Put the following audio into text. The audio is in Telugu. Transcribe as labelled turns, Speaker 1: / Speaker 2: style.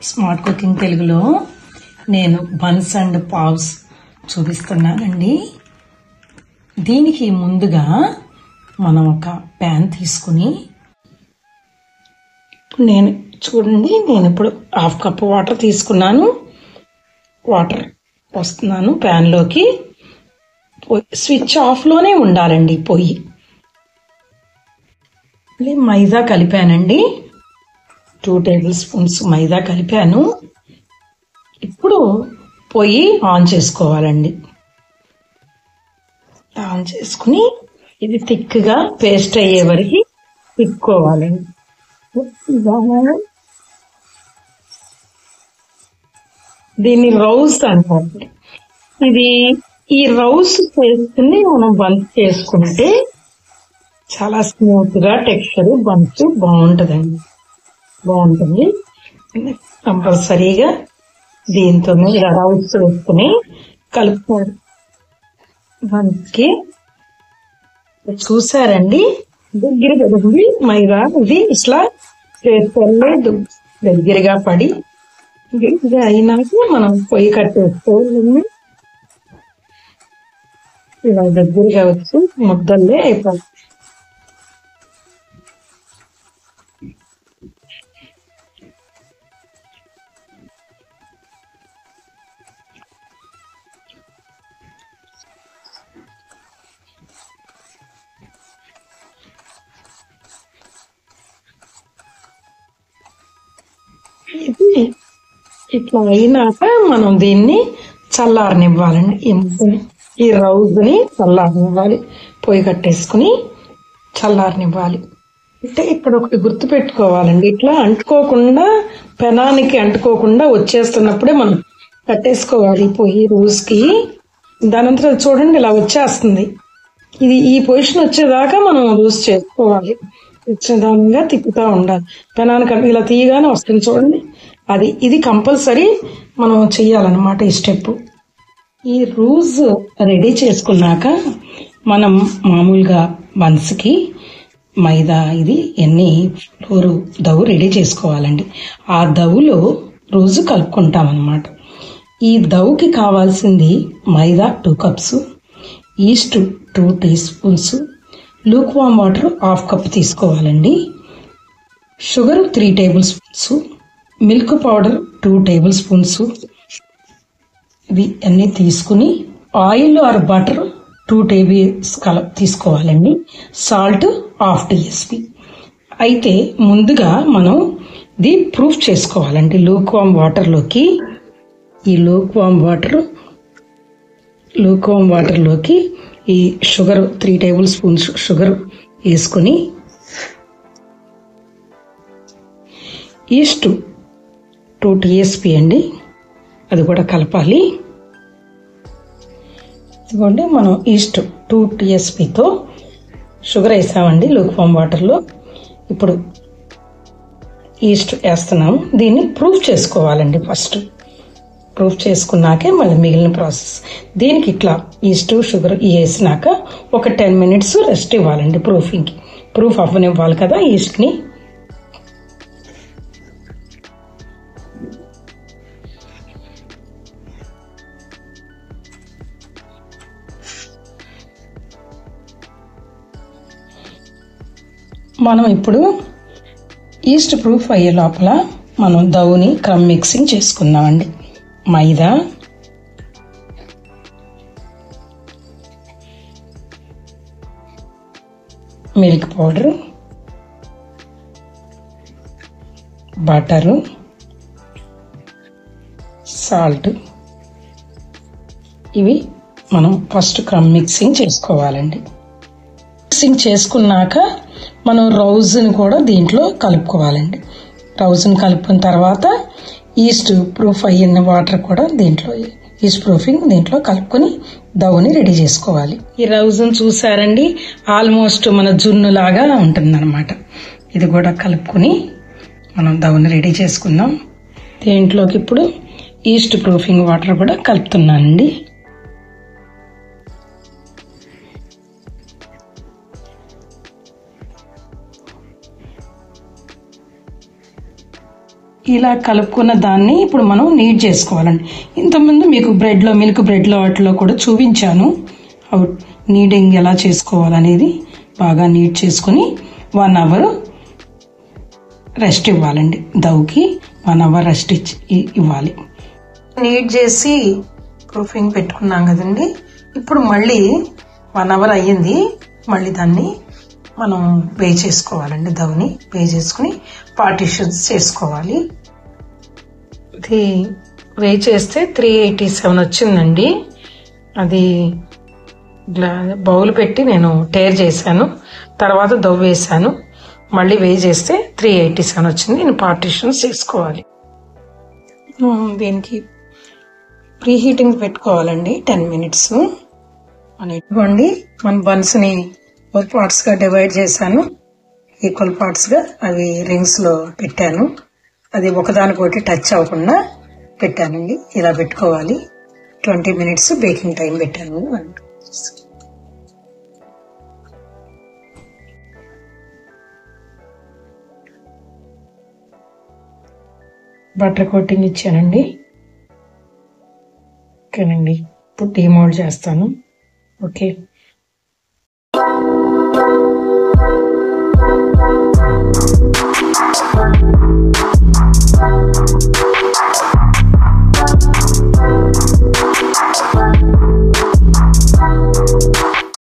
Speaker 1: స్మార్ట్ కుకింగ్ తెలుగులో నేను బన్స్ అండ్ పావ్స్ చూపిస్తున్నానండి. దీనికి ముందుగా మనం ఒక ప్యాన్ తీసుకుని నేను ఇప్పుడు హాఫ్ కప్ వాటర్ తీసుకున్నాను. వాటర్ పోస్తున్నాను ప్యాన్లోకి. స్విచ్ ఆఫ్లోనే ఉండాలండి పొయ్యి. మైదా కలిపానండి, 2 టేబుల్ స్పూన్స్ మైదా కలిపాను. ఇప్పుడు పొయ్యి ఆన్ చేసుకోవాలండి. ఆన్ చేసుకుని ఇది థిక్గా పేస్ట్ అయ్యే వరకు తిప్పుకోవాలండి. దీన్ని రౌస్ అంటారు. ఈ రౌస్ చేసుకుని మనం బంచ్ చేసుకుంటే చాలా స్మూత్ గా టెక్స్చర్ బంచ్ బాగుంటుంది. కంపల్సరీగా దీంతో ఇలా రౌస్ వేసుకుని కలుపుతారు బంచ్కి. చూసారండి, దగ్గరగా ఉంది మైదా. ఇది ఇట్లా చేస్తే దగ్గరగా పడి ఇది అయినాక మనం పొయ్యి కట్టేసుకోవాలి. ఇలా దగ్గరగా వచ్చి ముద్దల్లే అయిపోతుంది. ఇది ఇట్లా అయినాక మనం దీన్ని చల్లారనివ్వాలండి. ఈ రౌజ్ని చల్లారనివ్వాలి. పొయ్యి కట్టేసుకుని చల్లారనివ్వాలి. అంటే ఇక్కడ ఒకటి గుర్తు పెట్టుకోవాలండి, ఇట్లా అంటుకోకుండా పెనానికి అంటుకోకుండా వచ్చేస్తున్నప్పుడే మనం కట్టేసుకోవాలి పొయ్యి రోజుకి. దానంతా చూడండి ఇలా వచ్చేస్తుంది. ఈ పొజిషన్ వచ్చేదాకా మనం రోజు చేసుకోవాలి. వచ్చేదానిగా తిప్పుతూ ఉండాలి. పెనానికి ఇలా తీయగానే వస్తుంది చూడండి. ఇది కంపల్సరీ మనం చెయ్యాలన్నమాట ఈ స్టెప్. ఈ రూజ్ రెడీ చేసుకున్నాక మనం మామూలుగా బన్స్కి మైదా ఫ్లోర్ దవ్వు రెడీ చేసుకోవాలండి. ఆ దవ్వులో రోజు కలుపుకుంటామన్నమాట. ఈ దవ్వుకి కావాల్సింది maida 2 cups, yeast 2 teaspoons, lukewarm water half cup తీసుకోవాలండి. Sugar 3 tablespoons, milk powder 2 tablespoons. ఇవి అన్నీ తీసుకుని ఆయిల్ ఆర్ బటర్ 2 టేబుల్స్ తీసుకోవాలండి. Salt half teaspoon. అయితే ముందుగా మనం ఇది ప్రూఫ్ చేసుకోవాలండి. లూక్ వామ్ వాటర్లోకి ఈ షుగర్ 3 టేబుల్ స్పూన్స్ షుగర్ వేసుకుని, ఈస్ట్ 2 టీఎస్పీ అండి, అది కూడా కలపాలి. ఇదిగోండి, మనం ఈస్ట్ 2 టీఎస్పీతో షుగర్ వేసామండి లూక్ వామ్ వాటర్లో. ఇప్పుడు ఈస్ట్ వేస్తున్నాము. దీన్ని ప్రూఫ్ చేసుకోవాలండి. ఫస్ట్ ప్రూఫ్ చేసుకున్నాకే మళ్ళీ మిగిలిన ప్రాసెస్. దీనికి ఇట్లా ఈస్ట్ షుగర్ వేసినాక ఒక 10 మినిట్స్ రెస్ట్ ఇవ్వాలండి. ప్రూఫ్ అవ్వనివ్వాలి కదా ఈస్ట్ని. మనం ఇప్పుడు ఈస్ట్ ప్రూఫ్ అయ్యే లోపల మనం దవ్వుని క్రమ్ మిక్సింగ్ చేసుకుందామండి. మైదా, మిల్క్ పౌడర్, బటరు, సాల్ట్, ఇవి మనం ఫస్ట్ క్రమ్ మిక్సింగ్ చేసుకోవాలండి. మిక్సింగ్ చేసుకున్నాక మనం రౌజ్ని కూడా దీంట్లో కలుపుకోవాలండి. రౌజ్ని కలుపుకున్న తర్వాత ఈస్ట్ ప్రూఫ్ అయిన వాటర్ కూడా ఈస్ట్ ప్రూఫింగ్ దీంట్లో కలుపుకొని దవ్వుని రెడీ చేసుకోవాలి. ఈ రౌజ్ని చూసారండి, ఆల్మోస్ట్ మన జున్ను లాగా ఉంటుందన్నమాట. ఇది కూడా కలుపుకొని మనం దవ్వుని రెడీ చేసుకుందాం. దీంట్లోకి ఇప్పుడు ఈస్ట్ ప్రూఫింగ్ వాటర్ కూడా కలుపుతున్నానండి. ఇలా కలుపుకున్న దాన్ని ఇప్పుడు మనం నీట్ చేసుకోవాలండి. ఇంతకుముందు మీకు మిల్క్ బ్రెడ్లో వాటిలో కూడా చూపించాను నీడింగ్ ఎలా చేసుకోవాలనేది. బాగా నీట్ చేసుకుని 1 అవర్ రెస్ట్ ఇవ్వాలండి. దవ్కి 1 అవర్ రెస్ట్ ఇవ్వాలి. నీట్ చేసి ప్రూఫింగ్ పెట్టుకున్నాం కదండి. ఇప్పుడు మళ్ళీ 1 అవర్ అయ్యింది. మళ్ళీ దాన్ని మనం వే చేసుకోవాలండి. దవ్ని వే చేసుకుని పార్టిషన్స్ చేసుకోవాలి. ఇది వే చేస్తే 387 వచ్చిందండి. అది బౌల్ పెట్టి నేను టేర్ చేశాను, తర్వాత దవ్ వేసాను. మళ్ళీ వే చేస్తే 387 వచ్చింది. నేను పార్టిషన్స్ చేసుకోవాలి. దీనికి ప్రీ హీటింగ్ పెట్టుకోవాలండి 10 మినిట్స్. ఇదిగోండి మన బన్స్ని 4 పార్ట్స్గా డివైడ్ చేశాను. ఈక్వల్ పార్ట్స్గా అవి రింగ్స్లో పెట్టాను. అది ఒకదానికొకటి టచ్ అవ్వకుండా పెట్టానండి. ఇలా పెట్టుకోవాలి. 20 మినిట్స్ బేకింగ్ టైం పెట్టాను. బటర్ కోటింగ్ ఇచ్చానండి. ఓకేనండి, ఇప్పుడు డీమోల్డ్ చేస్తాను. ఓకే.